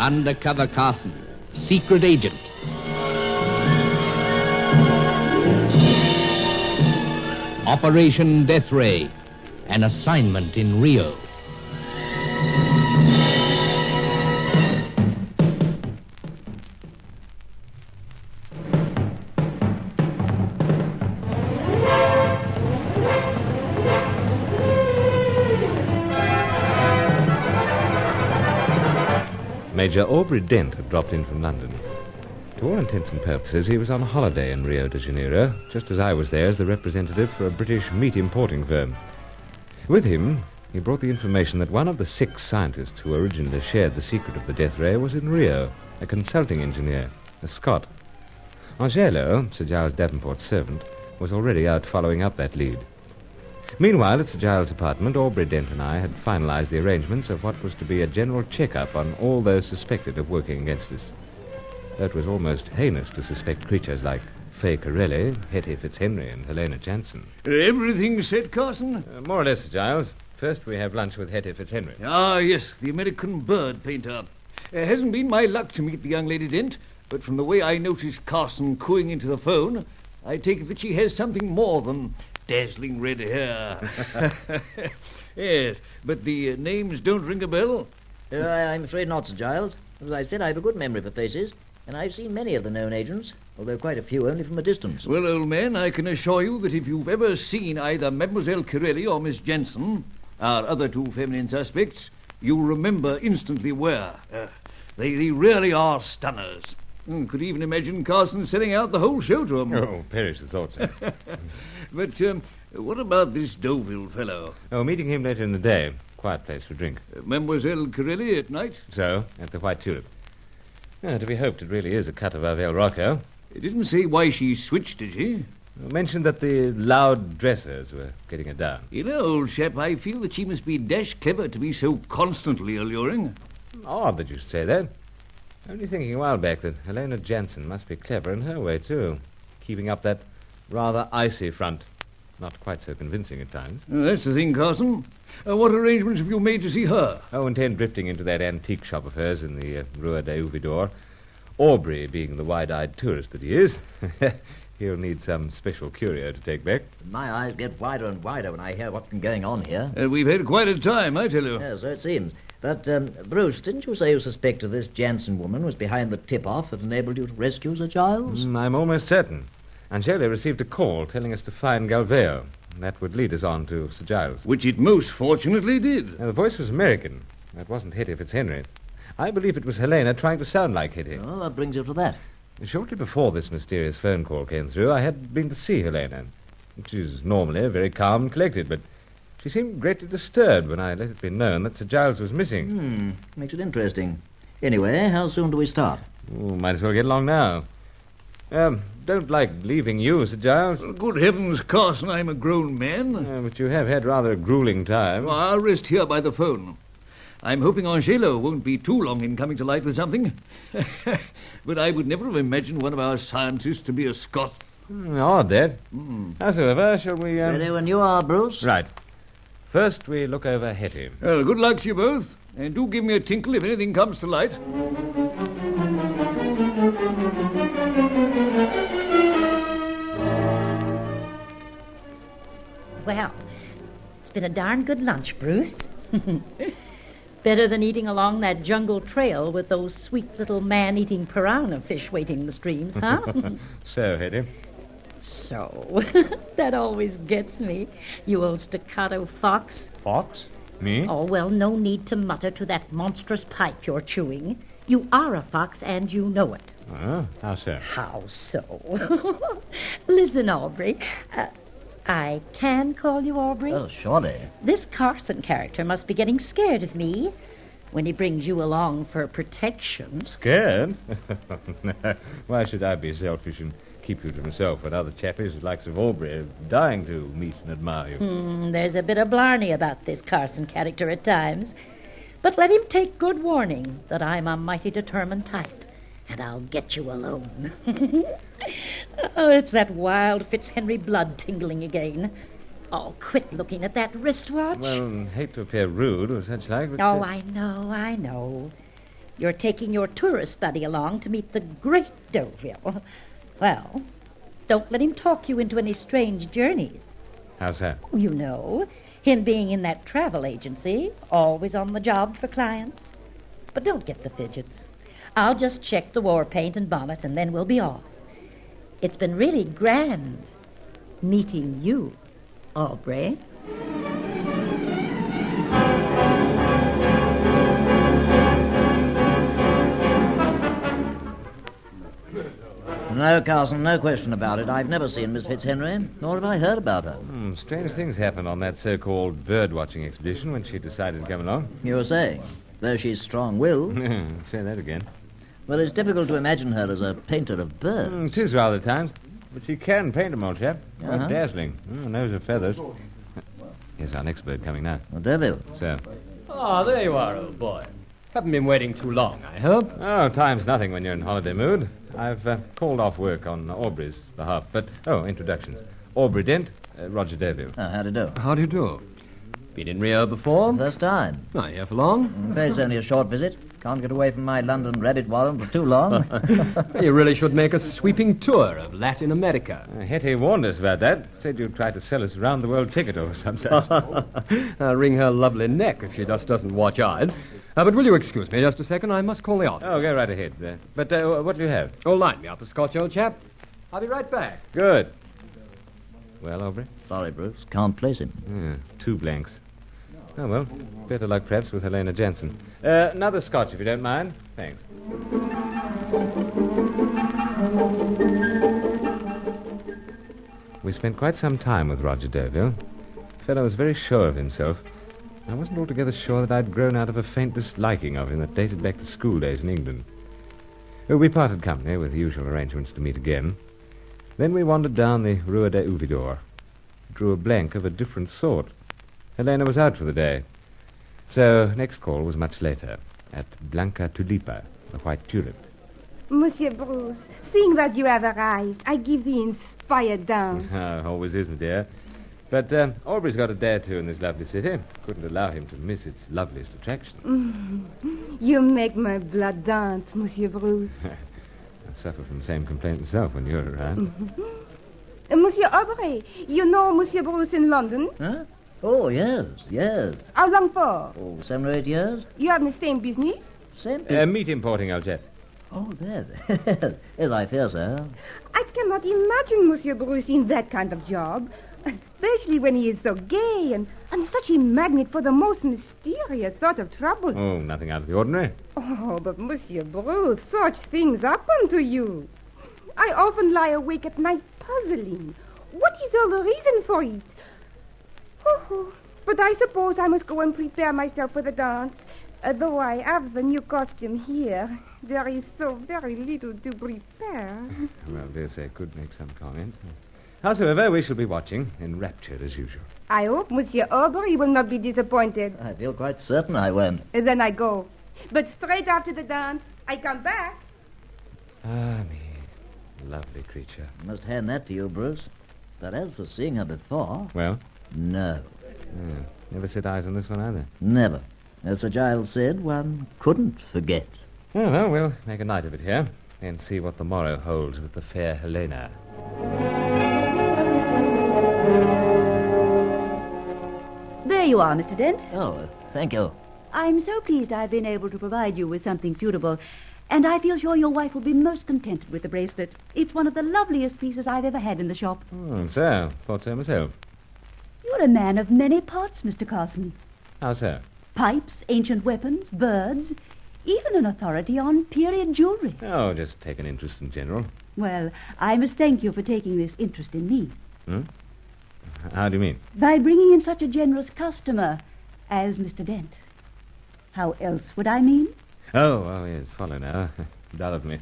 Undercover Carson, secret agent. Operation Deathray, an assignment in Rio. Major Aubrey Dent had dropped in from London. To all intents and purposes, he was on holiday in Rio de Janeiro, just as I was there as the representative for a British meat importing firm. With him, he brought the information that one of the 6 scientists who originally shared the secret of the Deathray was in Rio, a consulting engineer, a Scot. Angelo, Sir Giles Davenport's servant, was already out following up that lead. Meanwhile, at Sir Giles' apartment, Aubrey Dent and I had finalized the arrangements of what was to be a general check-up on all those suspected of working against us. Though it was almost heinous to suspect creatures like Fay Corelli, Hetty Fitzhenry, and Helena Jansen. Everything set, Carson? More or less, Sir Giles. First, we have lunch with Hetty Fitzhenry. Ah, yes, the American bird painter. Hasn't been my luck to meet the young lady, Dent, but from the way I noticed Carson cooing into the phone, I take it that she has something more than dazzling red hair. Yes, but the names don't ring a bell? I'm afraid not, Sir Giles. As I said, I have a good memory for faces, and I've seen many of the known agents, although quite a few only from a distance. Well, old man, I can assure you that if you've ever seen either Mademoiselle Corelli or Miss Jensen, our other 2 feminine suspects, you'll remember instantly where. They really are stunners. Could even imagine Carson selling out the whole show to them. Oh, perish the thought, sir. But what about this Deauville fellow? Oh, meeting him later in the day. Quiet place for drink. Mademoiselle Corelli at night? So, at the White Tulip. To be hoped it really is a cut of Avel Rocco. It didn't say why she switched, did she? Mentioned that the loud dressers were getting her down. You know, old chap, I feel that she must be dash clever to be so constantly alluring. Odd that you should say that. Only thinking a while back that Helena Jansen must be clever in her way, too. Keeping up that rather icy front. Not quite so convincing at times. That's the thing, Carson. What arrangements have you made to see her? Oh, intend drifting into that antique shop of hers in the Rua de Ouvidor. Aubrey, being the wide-eyed tourist that he is, he'll need some special curio to take back. My eyes get wider and wider when I hear what's been going on here. We've had quite a time, I tell you. Yes, so it seems. But, Bruce, didn't you say you suspected this Jansen woman was behind the tip-off that enabled you to rescue Sir Giles? I'm almost certain. Angela received a call telling us to find Galveo. That would lead us on to Sir Giles. Which it most fortunately did. Now, the voice was American. That wasn't Hetty Fitzhenry. I believe it was Helena trying to sound like Hetty. Oh, what brings you to that? Shortly before this mysterious phone call came through, I had been to see Helena. She's normally very calm and collected, but she seemed greatly disturbed when I let it be known that Sir Giles was missing. Makes it interesting. Anyway, how soon do we start? Might as well get along now. Don't like leaving you, Sir Giles. Good heavens, Carson, I'm a grown man. But you have had rather a grueling time. I'll rest here by the phone. I'm hoping Angelo won't be too long in coming to light with something. But I would never have imagined one of our scientists to be a Scot. Odd, that. Howsoever, shall we... Ready when you are, Bruce. Right. First, we look over Hetty. Well, good luck to you both. And do give me a tinkle if anything comes to light. Well, it's been a darn good lunch, Bruce. Better than eating along that jungle trail with those sweet little man-eating piranha fish waiting in the streams, huh? So, Hetty. So, that always gets me, you old staccato fox. Fox? Me? Oh, well, no need to mutter to that monstrous pipe you're chewing. You are a fox, and you know it. How so? How so? Listen, Aubrey. I can call you Aubrey? Oh, surely. This Carson character must be getting scared of me when he brings you along for protection. Scared? Why should I be selfish and keep you to myself when other chappies, the likes of Aubrey, are dying to meet and admire you? There's a bit of blarney about this Carson character at times. But let him take good warning that I'm a mighty determined type, and I'll get you alone. Oh, it's that wild Fitzhenry blood tingling again. Oh, quit looking at that wristwatch. Well, hate to appear rude or such like, but... Oh, I know. You're taking your tourist buddy along to meet the great Deauville. Well, don't let him talk you into any strange journeys. How's that? You know, him being in that travel agency, always on the job for clients. But don't get the fidgets. I'll just check the war paint and bonnet, and then we'll be off. It's been really grand meeting you, Aubrey. No, Carson, no question about it. I've never seen Miss Fitzhenry, nor have I heard about her. Strange things happened on that so-called bird-watching expedition when she decided to come along. You were saying, though she's strong-willed. Say that again. Well, it's difficult to imagine her as a painter of birds. It is rather at times. But she can paint 'em, old chap. Quite dazzling. Nose of feathers. Here's our next bird coming now. Well, Deauville. So. Ah, there you are, old boy. Haven't been waiting too long, I hope. Oh, time's nothing when you're in holiday mood. I've called off work on Aubrey's behalf. But, introductions. Aubrey Dent, Roger Deauville. Oh, how do you do? How do you do? Been in Rio before? First time. Not here for long? In fact, it's only a short visit. Can't get away from my London rabbit warren for too long. You really should make a sweeping tour of Latin America. Hetty warned us about that. Said you'd try to sell us a round-the-world ticket or some such. I'll wring her lovely neck if she just doesn't watch out. But will you excuse me just a second? I must call the office. Oh, go right ahead. But what do you have? Oh, line me up a scotch, old chap. I'll be right back. Good. Well, Aubrey? Sorry, Bruce. Can't place him. Yeah, 2 blanks. Oh, well, better luck perhaps with Helena Jansen. Another scotch, if you don't mind. Thanks. We spent quite some time with Roger Deauville. The fellow was very sure of himself. I wasn't altogether sure that I'd grown out of a faint disliking of him that dated back to school days in England. We parted company with the usual arrangements to meet again. Then we wandered down the Rua de Ouvidor. Drew a blank of a different sort. Helena was out for the day. So next call was much later, at Blanca Tulipa, the White Tulip. Monsieur Bruce, seeing that you have arrived, I give the inspired dance. Always is, my dear. But Aubrey's got a day or two in this lovely city. Couldn't allow him to miss its loveliest attraction. You make my blood dance, Monsieur Bruce. I suffer from the same complaint myself when you're around. Monsieur Aubrey, you know Monsieur Bruce in London? Huh? Oh, yes. How long for? Oh, 7 or 8 years. You have the same business? Same. Meat importing, old chap. Oh, there. Yes, I fear so. I cannot imagine Monsieur Bruce in that kind of job, especially when he is so gay and such a magnet for the most mysterious sort of trouble. Oh, nothing out of the ordinary. Oh, but Monsieur Bruce, such things happen to you. I often lie awake at night puzzling. What is all the reason for it? Oh, but I suppose I must go and prepare myself for the dance. Though I have the new costume here, there is so very little to prepare. Well, dear say, could make some comment. Howsoever, we shall be watching, enraptured as usual. I hope Monsieur Aubrey will not be disappointed. I feel quite certain I won't. Then I go. But straight after the dance, I come back. Ah, me. Lovely creature. I must hand that to you, Bruce. But as for seeing her before... Well? No. Never set eyes on this one either. Never. As Sir Giles said, one couldn't forget. Oh, well, we'll make a night of it here and see what the morrow holds with the fair Helena. There you are, Mr. Dent. Oh, thank you. I'm so pleased I've been able to provide you with something suitable, and I feel sure your wife will be most contented with the bracelet. It's one of the loveliest pieces I've ever had in the shop. So, thought so myself. You're a man of many parts, Mr. Carson. How so? Pipes, ancient weapons, birds, even an authority on period jewelry. Oh, just take an interest in general. Well, I must thank you for taking this interest in me. How do you mean? By bringing in such a generous customer as Mr. Dent. How else would I mean? Oh, yes, follow now. Dull of me.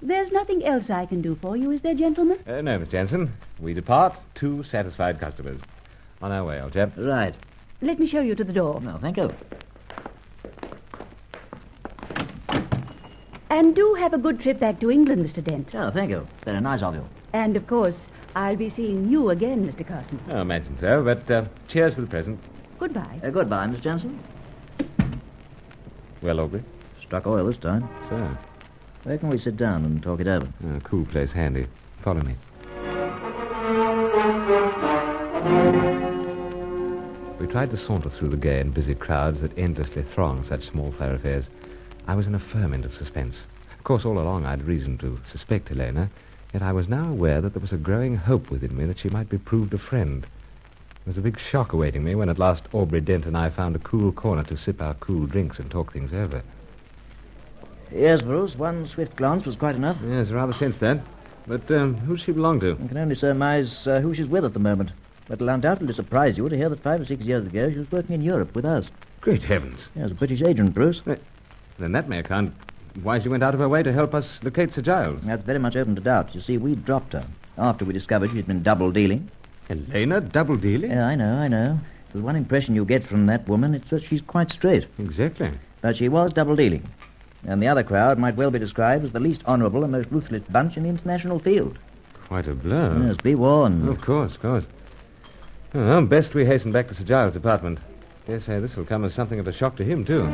There's nothing else I can do for you, is there, gentlemen? No, Miss Jansen. We depart, 2 satisfied customers. On our way, old chap. Right. Let me show you to the door. No, thank you. And do have a good trip back to England, Mr. Dent. Oh, thank you. Very nice of you. And, of course, I'll be seeing you again, Mr. Carson. I imagine so, but cheers for the present. Goodbye. Goodbye, Miss Jansen. Well, Aubrey? struck oil this time. So, Where can we sit down and talk it over? a cool place handy. Follow me. We tried to saunter through the gay and busy crowds that endlessly throng such small thoroughfares. I was in a ferment of suspense. Of course, all along I'd reason to suspect Helena, yet I was now aware that there was a growing hope within me that she might be proved a friend. There was a big shock awaiting me when at last Aubrey Dent and I found a cool corner to sip our cool drinks and talk things over. Yes, Bruce, one swift glance was quite enough. Yes, rather sense that. But who does she belong to? I can only surmise who she's with at the moment. But it'll undoubtedly surprise you to hear that 5 or 6 years ago she was working in Europe with us. Great heavens. As a British agent, Bruce. Then that may account why she went out of her way to help us locate Sir Giles. That's very much open to doubt. You see, we dropped her after we discovered she'd been double-dealing. Helena double-dealing? Yeah, I know. The one impression you get from that woman is that she's quite straight. Exactly. But she was double-dealing. And the other crowd might well be described as the least honourable and most ruthless bunch in the international field. Quite a blow. Yes, be warned. Of course. Well, best we hasten back to Sir Giles' apartment. Dare say this will come as something of a shock to him, too.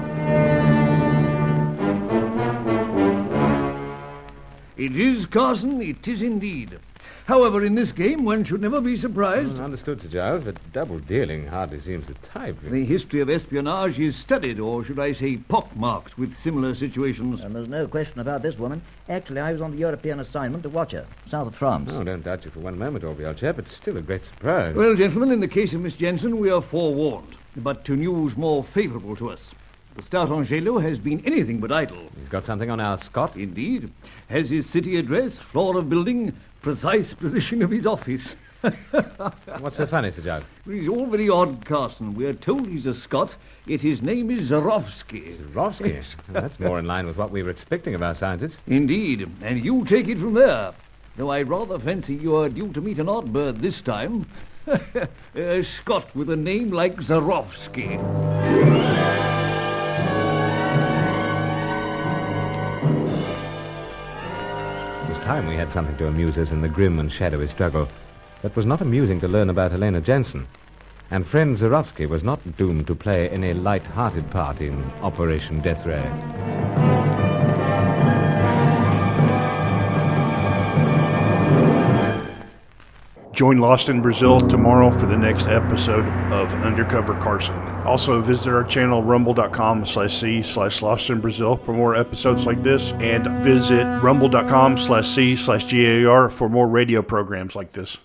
It is, Carson, it is indeed. However, in this game, one should never be surprised. Understood, Sir Giles, but double-dealing hardly seems the type. The history of espionage is studied, or should I say pockmarked, with similar situations. And there's no question about this woman. Actually, I was on the European assignment to watch her, south of France. Oh, don't doubt you for one moment, Aubrey, old chap. It's still a great surprise. Well, gentlemen, in the case of Miss Jensen, we are forewarned. But to news more favourable to us. The Star Angelo has been anything but idle. He's got something on our Scot. Indeed. Has his city address, floor of building, precise position of his office. What's so funny, Sir Giles? He's all very odd, Carson. We are told he's a Scot, yet his name is Zorowski. Zorowski? Well, that's more in line with what we were expecting of our scientists. Indeed, and you take it from there. Though I rather fancy you are due to meet an odd bird this time. A Scot with a name like Zorowski. It was time we had something to amuse us in the grim and shadowy struggle. It was not amusing to learn about Helena Jensen. And friend Zorowski was not doomed to play any light-hearted part in Operation Deathray. Join Lost in Brazil tomorrow for the next episode of Undercover Carson. Also visit our channel rumble.com/c/Lost in Brazil for more episodes like this, and visit rumble.com/c/GAR for more radio programs like this.